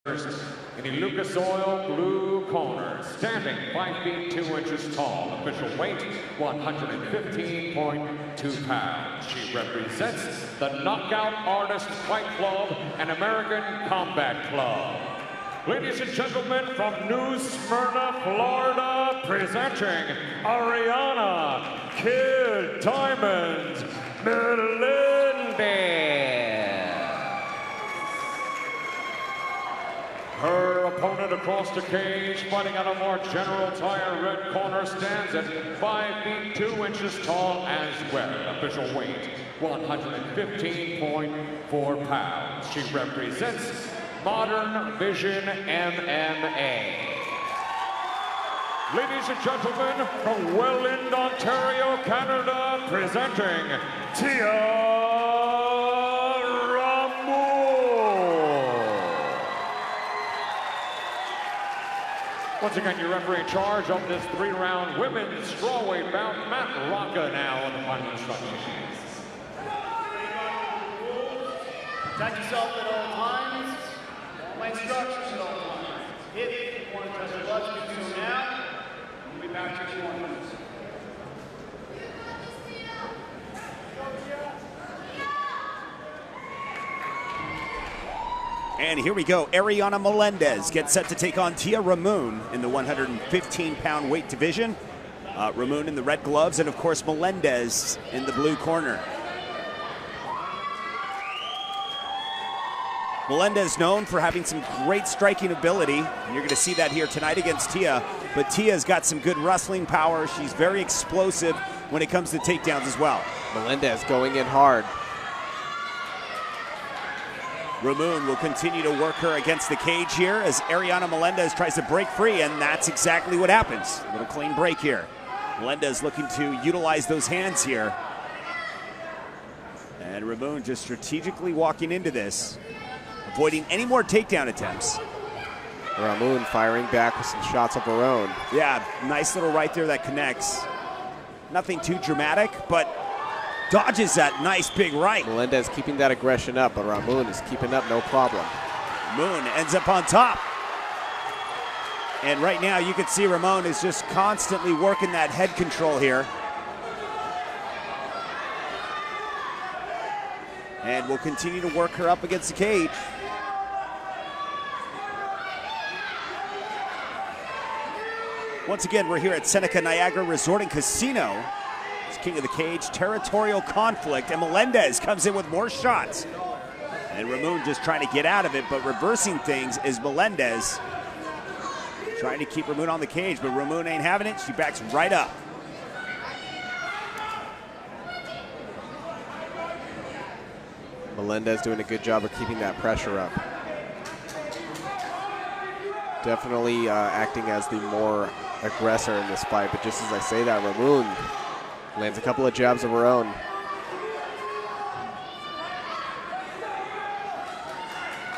In the Lucas Oil blue corner, standing 5 feet 2 inches tall, official weight 115.2 pounds. She represents the Knockout Artist Fight Club and American Combat Club. Ladies and gentlemen, from New Smyrna, Florida, presenting Ariana Kid Diamond Melendez. Her opponent across the cage, fighting out a more general tire red corner, stands at 5 feet 2 inches tall as well. Official weight 115.4 pounds. She represents Modern Vision MMA. Ladies and gentlemen, from Welland, Ontario, Canada, presenting Tia. Once again, your referee in charge of this 3-round women's strawweight bout, Matt Rocca, now on the final instructions. Protect yourself at all times. My instructions at all times. If you want to touch the blood, you can do so now. We'll be back to 1 minute. And here we go. Ariana Melendez gets set to take on Tia Ramon in the 115-pound weight division. Ramon in the red gloves, and of course Melendez in the blue corner. Melendez known for having some great striking ability, and you're going to see that here tonight against Tia. But Tia's got some good wrestling power. She's very explosive when it comes to takedowns as well. Melendez going in hard. Ramon will continue to work her against the cage here as Ariana Melendez tries to break free, and that's exactly what happens. A little clean break here. Melendez looking to utilize those hands here. And Ramon just strategically walking into this, avoiding any more takedown attempts. Ramon firing back with some shots of her own. Yeah, nice little right there that connects. Nothing too dramatic, but dodges that nice big right. Melendez keeping that aggression up, but Ramon is keeping up no problem. Moon ends up on top. And right now you can see Ramon is just constantly working that head control here. And will continue to work her up against the cage. Once again, we're here at Seneca Niagara Resort and Casino. King of the cage, territorial conflict, and Melendez comes in with more shots. And Ramon just trying to get out of it, but reversing things is Melendez. Trying to keep Ramon on the cage, but Ramon ain't having it. She backs right up. Melendez doing a good job of keeping that pressure up. Definitely acting as the more aggressor in this fight, but just as I say that, Ramon lands a couple of jabs of her own.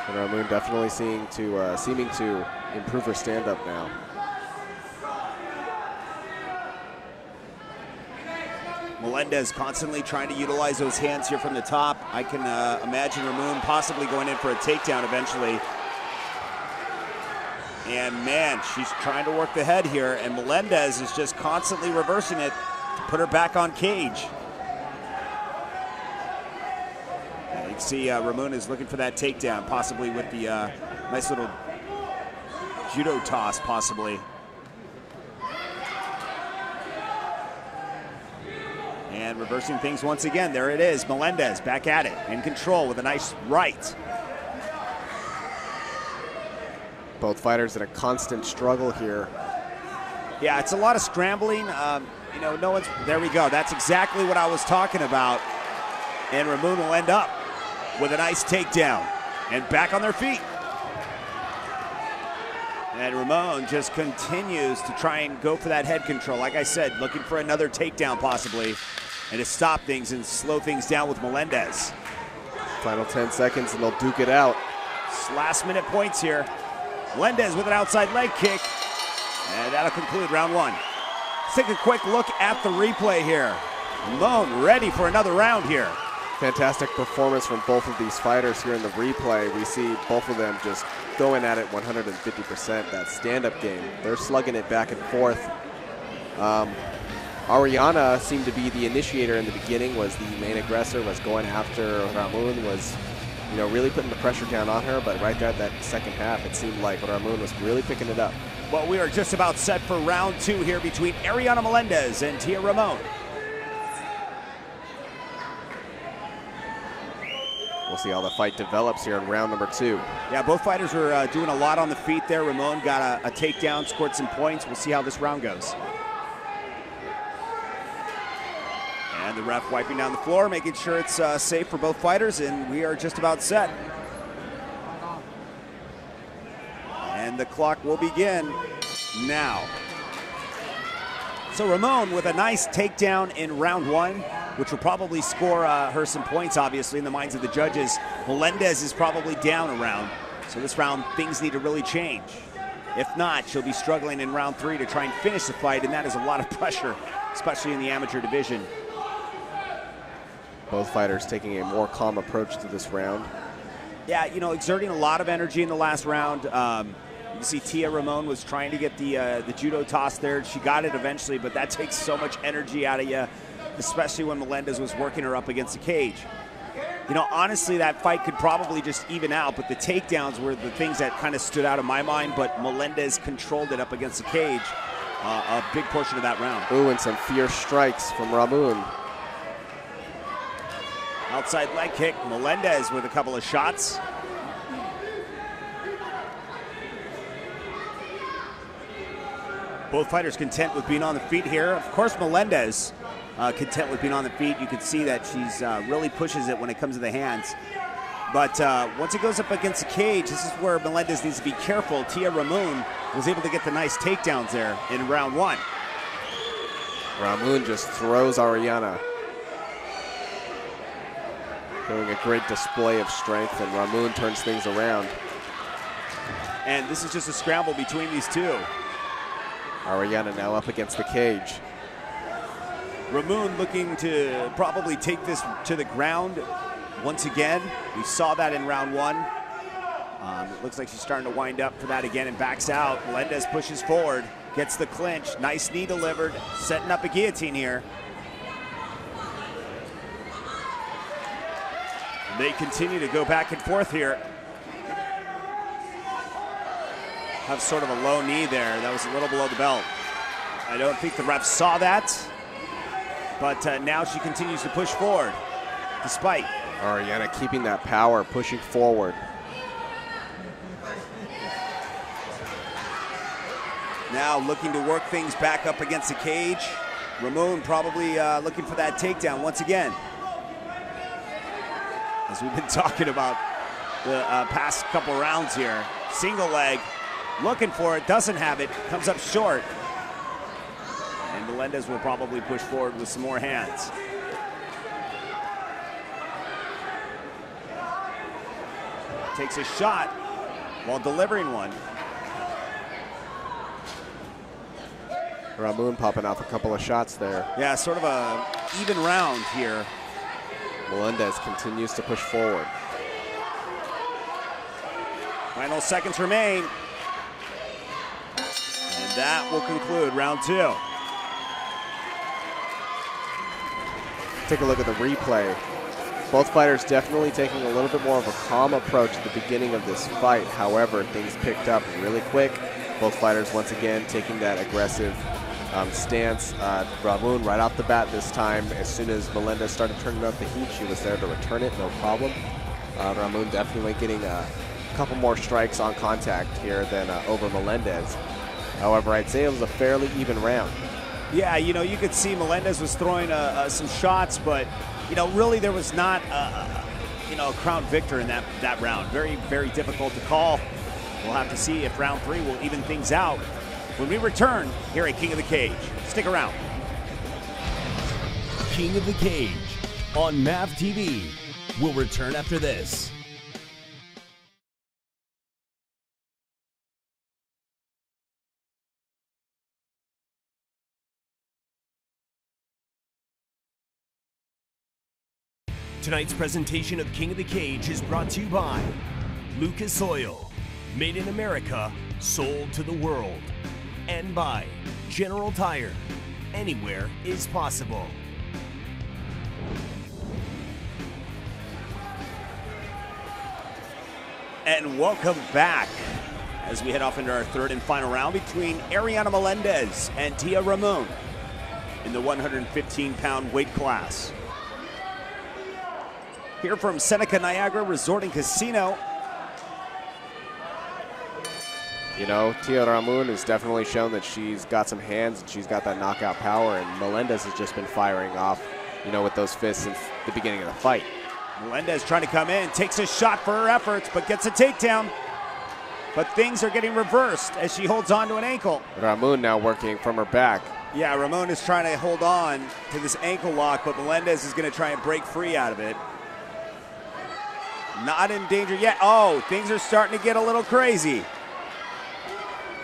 And Ramon definitely seeming to improve her stand-up now. Melendez constantly trying to utilize those hands here from the top. I can imagine Ramon possibly going in for a takedown eventually. And man, she's trying to work the head here, and Melendez is just constantly reversing it. Put her back on cage. And you can see Ramon is looking for that takedown, possibly with the nice little judo toss, possibly. And reversing things once again. There it is, Melendez back at it, in control with a nice right. Both fighters in a constant struggle here. Yeah, it's a lot of scrambling. You know, no one's, there we go. That's exactly what I was talking about. And Ramon will end up with a nice takedown and back on their feet. And Ramon just continues to try and go for that head control. Like I said, looking for another takedown possibly, and to stop things and slow things down with Melendez. Final 10 seconds and they'll duke it out. It's last minute points here. Melendez with an outside leg kick. And that'll conclude round 1. Let's take a quick look at the replay here. Ramon ready for another round here. Fantastic performance from both of these fighters here in the replay. We see both of them just going at it 150%. That stand-up game, they're slugging it back and forth. Ariana seemed to be the initiator in the beginning, was the main aggressor, was going after Ramon, was really putting the pressure down on her, but right there that second half, it seemed like Ramon was really picking it up. Well, we are just about set for round 2 here between Ariana Melendez and Tia Ramon. We'll see how the fight develops here in round number 2. Yeah, both fighters were doing a lot on the feet there. Ramon got a takedown, scored some points. We'll see how this round goes. And the ref wiping down the floor, making sure it's safe for both fighters, and we are just about set. And the clock will begin now. So Ramon with a nice takedown in round 1, which will probably score her some points, obviously, in the minds of the judges. Melendez is probably down a round, so this round things need to really change. If not, she'll be struggling in round 3 to try and finish the fight, and that is a lot of pressure, especially in the amateur division. Both fighters taking a more calm approach to this round. Yeah, exerting a lot of energy in the last round. You can see Tia Ramon was trying to get the judo toss there. She got it eventually, but that takes so much energy out of you, especially when Melendez was working her up against the cage. Honestly, that fight could probably just even out, but the takedowns were the things that kind of stood out in my mind, but Melendez controlled it up against the cage a big portion of that round. Ooh, and some fierce strikes from Ramon. Outside leg kick, Melendez with a couple of shots. Both fighters content with being on the feet here. Of course, Melendez content with being on the feet. You can see that she's really pushes it when it comes to the hands. But once it goes up against the cage, this is where Melendez needs to be careful. Tia Ramon was able to get the nice takedowns there in round 1. Ramon just throws Ariana. Showing a great display of strength, and Ramon turns things around. And this is just a scramble between these two. Ariana now up against the cage. Ramon looking to probably take this to the ground once again. We saw that in round 1. It looks like she's starting to wind up for that again and backs out. Melendez pushes forward, gets the clinch. Nice knee delivered, setting up a guillotine here. They continue to go back and forth here. Have sort of a low knee there. That was a little below the belt. I don't think the ref saw that, but now she continues to push forward, despite. Ariana keeping that power, pushing forward. Now looking to work things back up against the cage. Ramon probably looking for that takedown once again. As we've been talking about the past couple rounds here. Single leg, looking for it, doesn't have it, comes up short. And Melendez will probably push forward with some more hands. Takes a shot while delivering one. Ramon popping off a couple of shots there. Yeah, sort of a even round here. Melendez continues to push forward. Final seconds remain. And that will conclude round 2. Take a look at the replay. Both fighters definitely taking a little bit more of a calm approach at the beginning of this fight. However, things picked up really quick. Both fighters once again taking that aggressive stance. Ramon right off the bat this time, as soon as Melendez started turning up the heat, she was there to return it, no problem. Ramon definitely getting a couple more strikes on contact here than over Melendez. However, I'd say it was a fairly even round. Yeah, you could see Melendez was throwing some shots, but, really there was not, a crowned victor in that round. Very, very difficult to call. We'll have to see if round 3 will even things out when we return here at King of the Cage. Stick around. King of the Cage on MAV TV. We'll return after this. Tonight's presentation of King of the Cage is brought to you by Lucas Oil, made in America, sold to the world, and by General Tire. Anywhere is possible. And welcome back as we head off into our third and final round between Ariana Melendez and Tia Ramon in the 115-pound weight class. Here from Seneca Niagara Resort and Casino. You know, Tia Ramon has definitely shown that she's got some hands and she's got that knockout power, and Melendez has just been firing off, you know, with those fists since the beginning of the fight. Melendez trying to come in, takes a shot for her efforts, but gets a takedown. But things are getting reversed as she holds on to an ankle. Ramon now working from her back. Yeah, Ramon is trying to hold on to this ankle lock, but Melendez is going to try and break free out of it. Not in danger yet. Oh, things are starting to get a little crazy.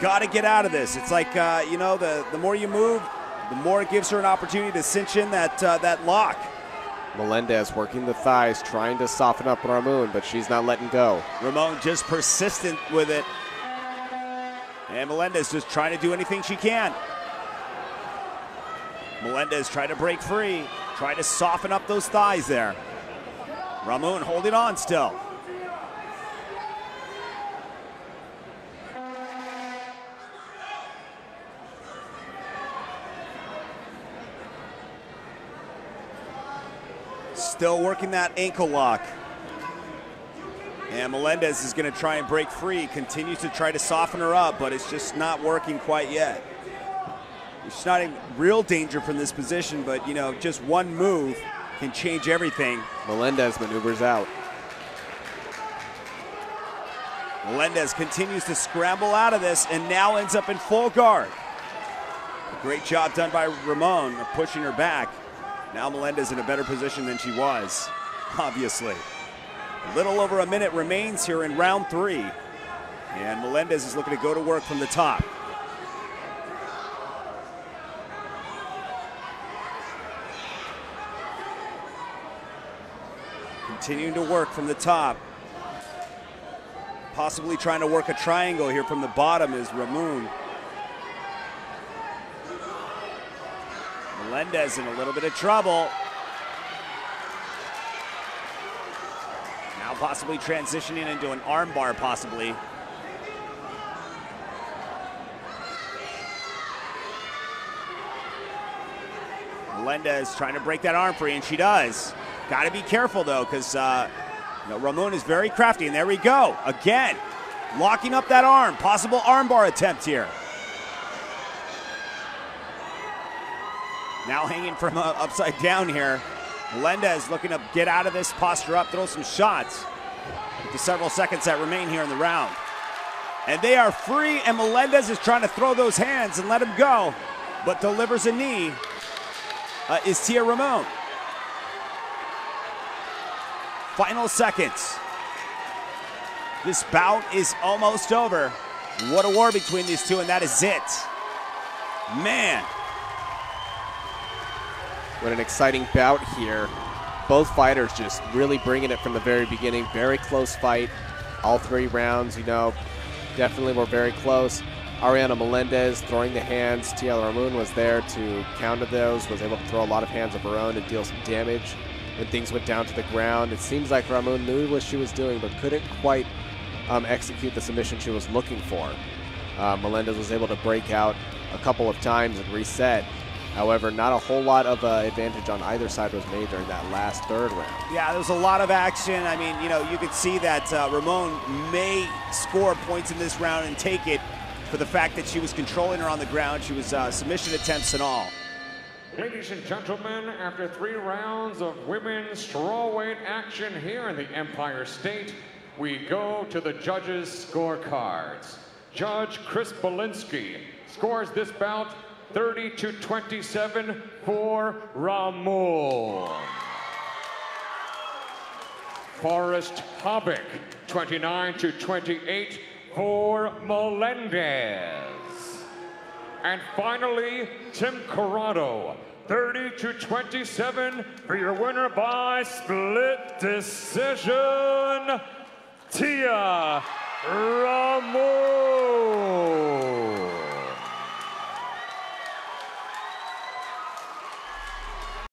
Got to get out of this. It's like, you know, the more you move, the more it gives her an opportunity to cinch in that lock. Melendez working the thighs, trying to soften up Ramon, but she's not letting go. Ramon just persistent with it. And Melendez just trying to do anything she can. Melendez trying to break free, trying to soften up those thighs there. Ramon holding on still. Still working that ankle lock. And Melendez is going to try and break free, continues to try to soften her up, but it's just not working quite yet. She's not in real danger from this position, but, you know, just one move can change everything. Melendez maneuvers out. Melendez continues to scramble out of this and now ends up in full guard. A great job done by Ramon, pushing her back. Now Melendez in a better position than she was, obviously. A little over a minute remains here in round 3. And Melendez is looking to go to work from the top. Continuing to work from the top. Possibly trying to work a triangle here from the bottom is Ramon. Melendez in a little bit of trouble. Now possibly transitioning into an armbar, possibly. Melendez trying to break that arm free, and she does. Got to be careful, though, because you know, Ramon is very crafty, and there we go. Again, locking up that arm. Possible armbar attempt here. Now hanging from upside down here. Melendez looking to get out of this, posture up, throw some shots with the several seconds that remain here in the round. And they are free, and Melendez is trying to throw those hands and let him go, but delivers a knee is Tia Ramon. Final seconds. This bout is almost over. What a war between these two, and that is it. Man. What an exciting bout here. Both fighters just really bringing it from the very beginning. Very close fight. All 3 rounds, you know, definitely were very close. Ariana Melendez throwing the hands. Tia Ramon was there to counter those, was able to throw a lot of hands of her own and deal some damage. When things went down to the ground, it seems like Ramon knew what she was doing, but couldn't quite execute the submission she was looking for. Melendez was able to break out a couple of times and reset. However, not a whole lot of advantage on either side was made during that last 3rd round. Yeah, there was a lot of action. I mean, you know, you could see that Ramon may score points in this round and take it for the fact that she was controlling her on the ground. She was submission attempts and all. Ladies and gentlemen, after 3 rounds of women's strawweight action here in the Empire State, we go to the judges' scorecards. Judge Chris Belinsky scores this bout 30-27 for Ramon. Forrest Hobbick, 29-28 for Melendez. And finally, Tim Corrado, 30-27 for your winner by split decision, Tia Ramos.